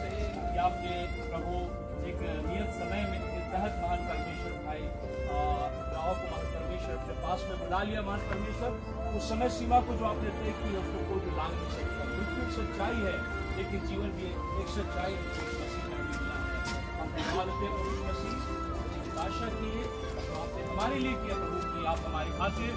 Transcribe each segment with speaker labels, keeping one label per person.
Speaker 1: कि आपने प्रभु एक नियत समय में के तहत महान परमेश्वर भाई गाँव को महान परमेश्वर अपने पास में बुला लिया। महान परमेश्वर उस समय सीमा को जो आपने तय की उसको कोई भी लांघ नहीं सकता। मृत्यु एक सच्चाई है, लेकिन जीवन भी एक सच्चाई मसीह में मिलना है। हम धन्यवाद देते हैं प्रभु मसीह आशा के लिए जो आपने हमारे लिए किया प्रभु की आप हमारी खातिर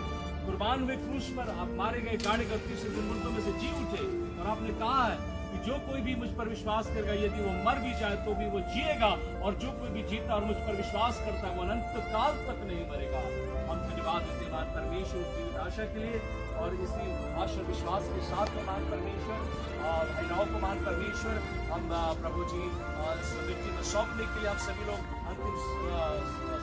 Speaker 1: कुर्बान हुए क्रूस पर, आप मारे गए गाड़ी गलती से मुर्दों में से जी उठे। और आपने कहा है कि जो कोई भी मुझ पर विश्वास करेगा, यदि वो मर भी जाए तो भी वो जिएगा, और जो कोई भी जीता और मुझ पर विश्वास करता है वो अनंत काल तक नहीं मरेगा। हम धन्यवाद देते हैं परमेश्वर जीवित आशा के लिए, और इसी आशा विश्वास के साथ में मान परमेश्वर और भाई राव को मान परमेश्वर हम प्रभु जी मिट्टी में सौंपने के लिए आप सभी लोग अंतिम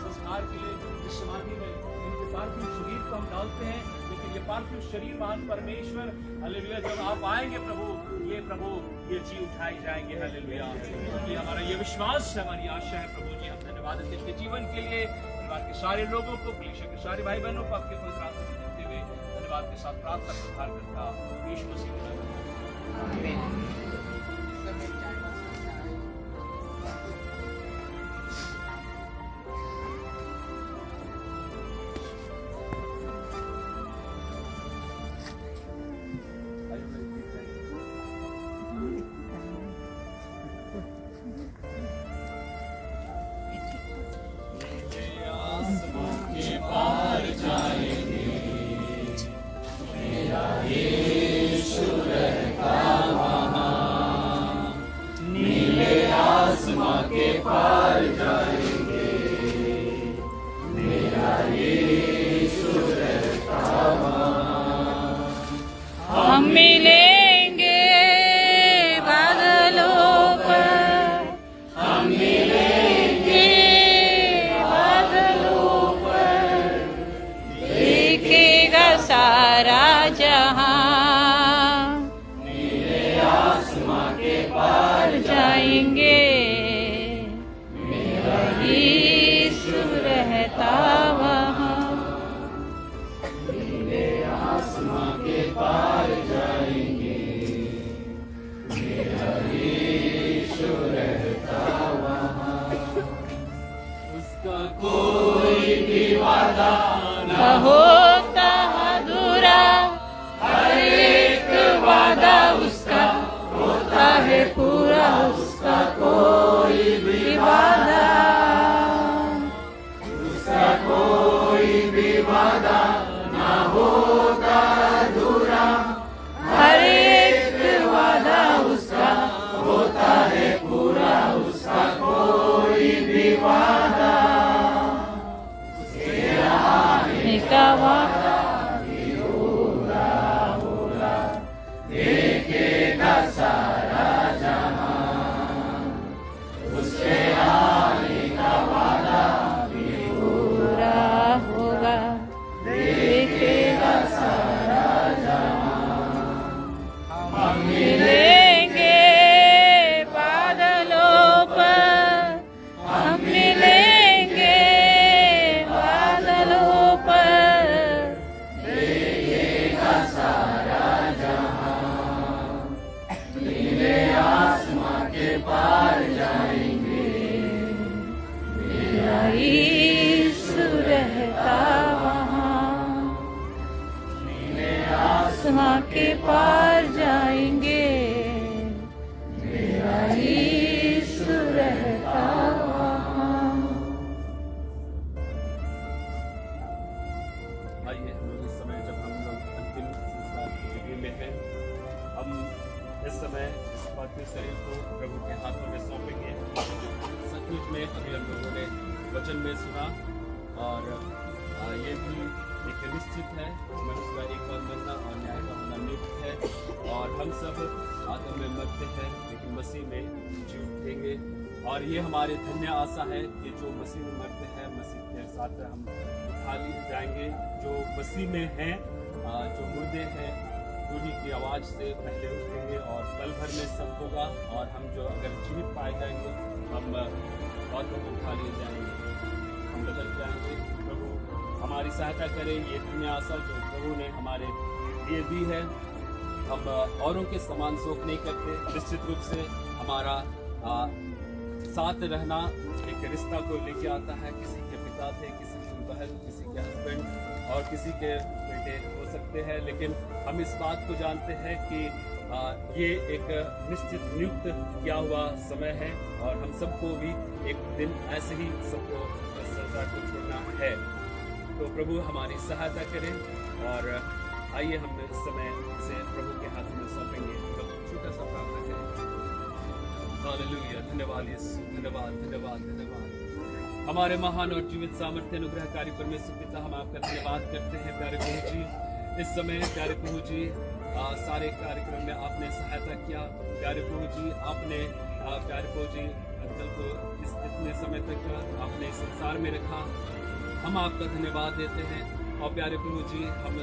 Speaker 1: संस्कार के लिए इस समाधि में इनके पार्थिव शरीर को हम डालते हैं। लेकिन ये पार्थिव शरीर मान परमेश्वर हालेलुया जब आप आएंगे प्रभु ये जी उठाई जाएंगे। हालेलुया, ये हमारा ये विश्वास है, हमारी आशा है प्रभु जी। हम धन्यवाद देते हैं जीवन के लिए, परिवार के सारे लोगों को, कलीसिया के सारे भाई बहनों को आपके पवित्र आत्मा में देते हुए धन्यवाद के साथ प्रार्थना प्रधान करता यीशु मसीह के नाम में आमीन।
Speaker 2: हम मिलेंगे बादलों पर, हम मिलेंगे बादलों पर, देखेगा सारा जहां, नीले आसमां के पार जाएंगे, मेरा यीशु रहता वहां, नीले आसमां के पार जाएंगे, मेरा यीशु रहता वहां, उसका कोई भी वादा न होता अधूरा, हर एक वादा उसका होता है पूरा, उसका कोई भी वादा, उसका कोई भी वादा ना होता अधूरा, हर एक वादा उसका होता है पूरा, उसका कोई भी वादा, उसके आने का वादा भी पूरा होगा, देखेगा सारा जहां, उसके आने का वादा भी पूरा होगा, देखेगा सारा जहां, हम मिलेंगे बादलों पर, हम मिलेंगे बादलों पर, देखेगा सारा जहां, नीले आसमां के पार जाएंगे, मेरा यीशु रहता वहां, नीले आसमां के पार जाएंगे, मेरा यीशु रहता वहां।
Speaker 1: आइए हम लोग इस समय जब हम लोग अंतिम संस्कार की जगह में हैं, हम इस समय इस पार्थिव शरीर को प्रभु के हाथों में सौंपेंगे। सचमुच में अभी हम लोगों ने वचन में सुना, और ये भी एक निश्चित है, मनुष्य का एक बार मरना और न्याय का होना नियुक्त है, और हम सब आदम में मरते हैं लेकिन मसीह में जी उठेंगे। और ये हमारे धन्य आशा है कि जो मसीह में मरते हैं मसीह के साथ हम उठा लिए जाएंगे। जो मसीह में हैं, जो मुर्दे हैं, दूरी की आवाज़ से पहले उठेंगे और पल भर में सब होगा। और हम जो अगर जीवित पाए जाएंगे हम बातों को उठा लिए जाएंगे, हम बदल जाएंगे। प्रभु हमारी सहायता करें। ये धन्य आशा जो प्रभु ने हमारे लिए दी है, हम औरों के समान शोक नहीं करते। निश्चित रूप से हमारा साथ रहना एक रिश्ता को लेके आता है। किसी के पिता थे, किसी की बहन, किसी के हस्बैंड और किसी के बेटे हो सकते हैं, लेकिन हम इस बात को जानते हैं कि ये एक निश्चित नियुक्त किया हुआ समय है और हम सबको भी एक दिन ऐसे ही सबको इस संसार को छोड़ना है। तो प्रभु हमारी सहायता करें और आइए हम इस समय से प्रभु के हाथों में सौंपेंगे। तो छोटा सा प्रार्थना करें। हालेलुया, धन्यवाद यीशु, धन्यवाद धन्यवाद धन्यवाद। हमारे महान और जीवित सामर्थ्य अनुग्रहकारी परमेश्वर पिता, हम आपका धन्यवाद करते हैं प्यारे प्रभु जी। इस समय प्यारे प्रभु जी सारे कार्यक्रम में आपने सहायता किया प्यारे प्रभु जी। आपने प्यारे प्रभु जी अंकल को इतने समय तक आपने इस संसार में रखा, हम आपका धन्यवाद देते हैं। और प्यारे प्रभु जी हम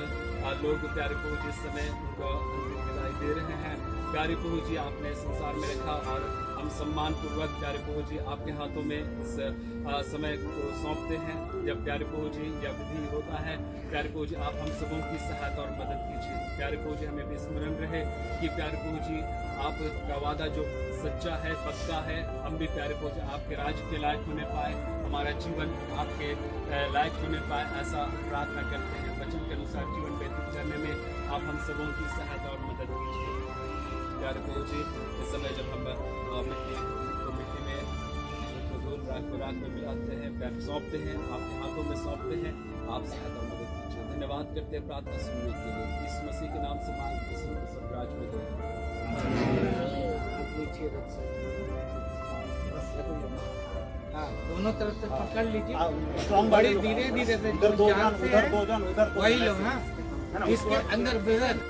Speaker 1: लोग प्यारे प्रभु जी इस समय उनको अंतिम विदाई दे रहे हैं। प्यारे प्रभु जी आपने संसार में रखा और हम सम्मान पूर्वक प्यारे प्रभु जी आपके हाथों में इस समय को सौंपते हैं। जब प्यारे प्रभु जी यह विधि होता है, प्यारे प्रभु जी आप हम सबों की सहायता और मदद कीजिए। प्यारे प्रभु जी हमें भी स्मरण रहे कि प्यारे प्रभु जी आपका वादा जो सच्चा है, पक्का है, हम भी प्यारे प्रभु जी आपके राज्य के लायक होने पाए, हमारा जीवन आपके लायक होने पाए, ऐसा प्रार्थना करते हैं। वचन के अनुसार जीवन व्यतीत करने में आप हम सबों की सहायता और मदद कीजिए। प्यारे प्रभु जी इस समय जब हम मिट्टी में राख में मिलाते हैं, पैर सौंपते हैं, आपके हाथों में सौंपते हैं, आप सहायता और मदद कीजिए। धन्यवाद करते हैं प्रार्थना सुनने के लिए, इस मसीह के नाम से मांगते हैं, सब राज में दो।
Speaker 3: दोनों तरफ से पकड़ लीजिए, बड़ी धीरे धीरे से, वही लोग। हाँ, इसके अंदर बेहद